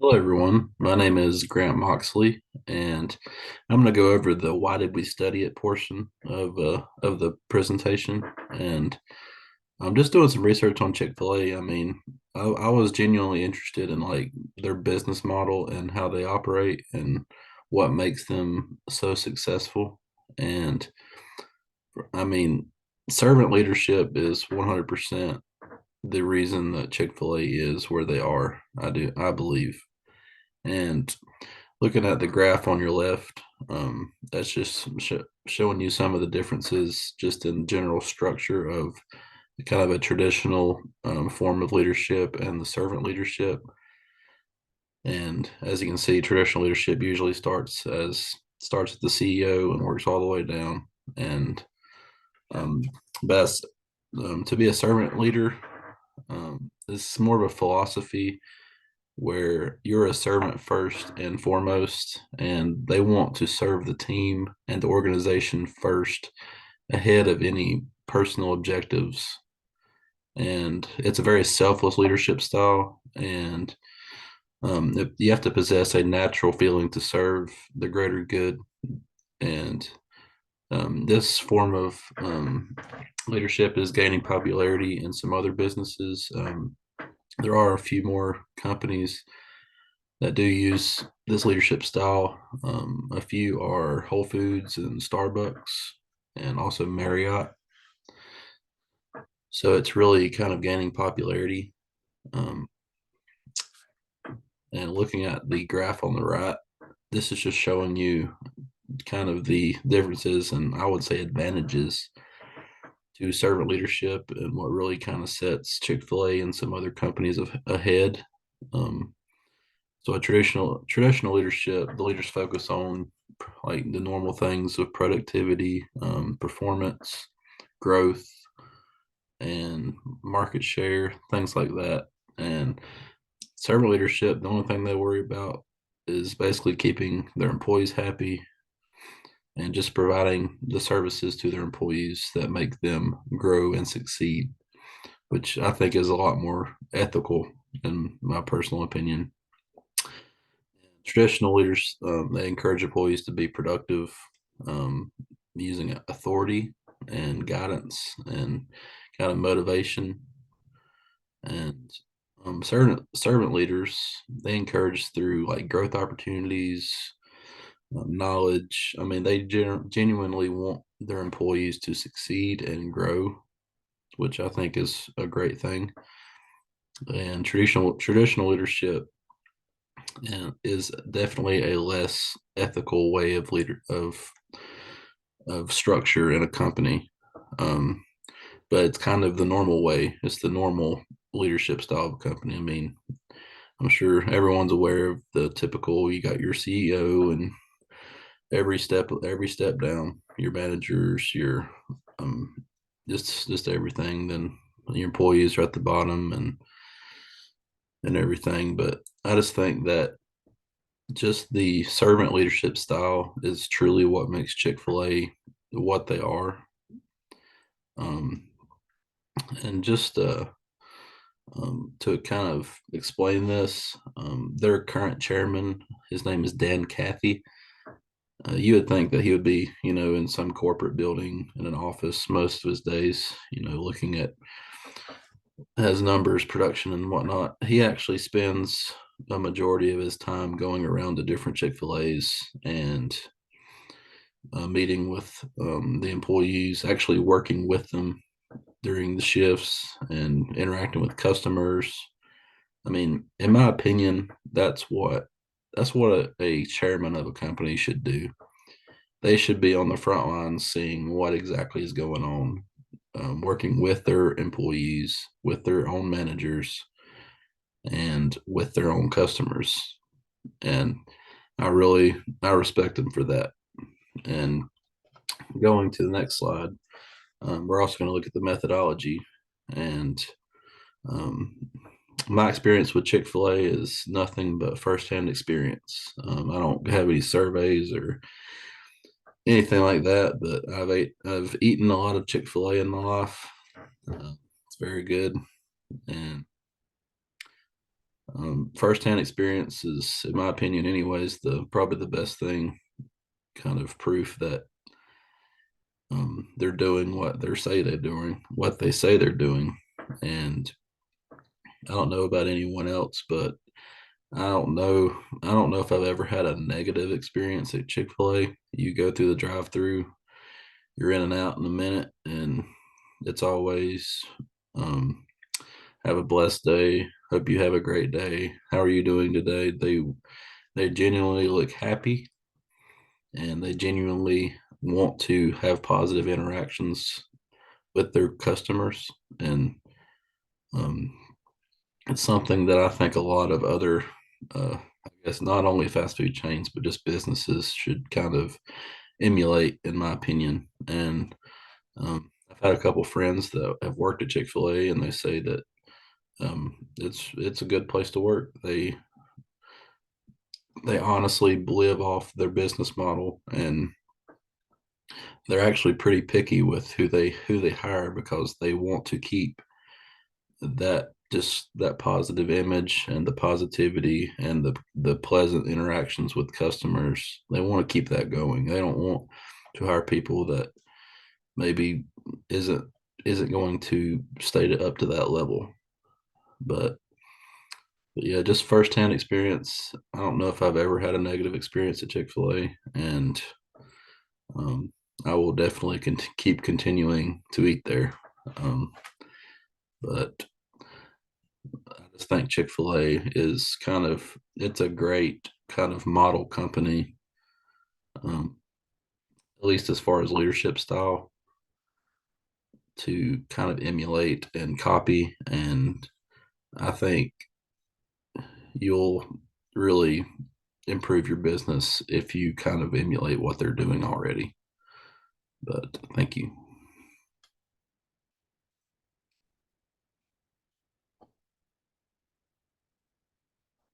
Hello, everyone. My name is Grant Moxley, and I'm going to go over the "Why did we study it" portion of the presentation. And I'm just doing some research on Chick-fil-A. I mean, I was genuinely interested in like their business model and how they operate and what makes them so successful. And I mean, servant leadership is 100% the reason that Chick-fil-A is where they are. I believe. And looking at the graph on your left, that's just showing you some of the differences just in general structure of kind of a traditional form of leadership and the servant leadership. And as you can see, traditional leadership usually starts at the CEO and works all the way down. And um, best to be a servant leader is more of a philosophy where you're a servant first and foremost, and they want to serve the team and the organization first ahead of any personal objectives. And it's a very selfless leadership style. And you have to possess a natural feeling to serve the greater good. And this form of leadership is gaining popularity in some other businesses. There are a few more companies that do use this leadership style. A few are Whole Foods and Starbucks, and also Marriott. So it's really kind of gaining popularity. Um, and looking at the graph on the right, this is just showing you kind of the differences and I would say advantages to servant leadership and what really kind of sets Chick-fil-A and some other companies ahead. Um, So a traditional leadership, the leaders focus on like the normal things of productivity, performance, growth, and market share, things like that. And servant leadership, the only thing they worry about is basically keeping their employees happy and just providing the services to their employees that make them grow and succeed, which I think is a lot more ethical in my personal opinion. Traditional leaders, they encourage employees to be productive, um, using authority and guidance and kind of motivation. And servant leaders, they encourage through like growth opportunities, knowledge. I mean, they genuinely want their employees to succeed and grow, which I think is a great thing. And traditional leadership and is definitely a less ethical way of structure in a company. Um, but it's kind of the normal way. It's the normal leadership style of a company. I mean, I'm sure everyone's aware of the typical. You got your CEO and every step down, your managers, your um, just everything. Then your employees are at the bottom and everything. But I just think that just the servant leadership style is truly what makes Chick-fil-A what they are. Um, and just to kind of explain this, their current chairman, his name is Dan Cathy. You would think that he would be, in some corporate building in an office most of his days, looking at his numbers, production, and whatnot. He actually spends a majority of his time going around to different Chick-fil-A's and meeting with the employees, actually working with them during the shifts and interacting with customers. I mean, in my opinion, that's what a chairman of a company should do. They should be on the front lines seeing what exactly is going on, working with their employees, with their own managers, and with their own customers. And I respect them for that. And going to the next slide, we're also going to look at the methodology. And um, my experience with Chick-fil-A is nothing but firsthand experience. I don't have any surveys or anything like that, but I've eaten a lot of Chick-fil-A in my life. It's very good, and Firsthand experience is, in my opinion, anyways, the probably the best thing. Kind of proof that they're doing what they say they're doing, and I don't know about anyone else, but I don't know if I've ever had a negative experience at Chick-fil-A. You go through the drive-through, you're in and out in a minute, and it's always um, have a blessed day. Hope you have a great day. How are you doing today? They genuinely look happy, and they genuinely want to have positive interactions with their customers, and um, it's something that I think a lot of other, I guess, not only fast food chains but just businesses should kind of emulate, in my opinion. And I've had a couple friends that have worked at Chick-fil-A, and they say that it's a good place to work. They honestly live off their business model, and they're actually pretty picky with who they hire because they want to keep that positive image and the positivity and the pleasant interactions with customers. They want to keep that going. They don't want to hire people that maybe isn't isn't going to stay up to that level. But, but yeah, just firsthand experience. I don't know if I've ever had a negative experience at Chick-fil-A, and um, I will definitely keep continuing to eat there. Um, but I just think Chick-fil-A is it's a great kind of model company, um, at least as far as leadership style, to kind of emulate and copy. And I think you'll really improve your business if you kind of emulate what they're doing already. But thank you.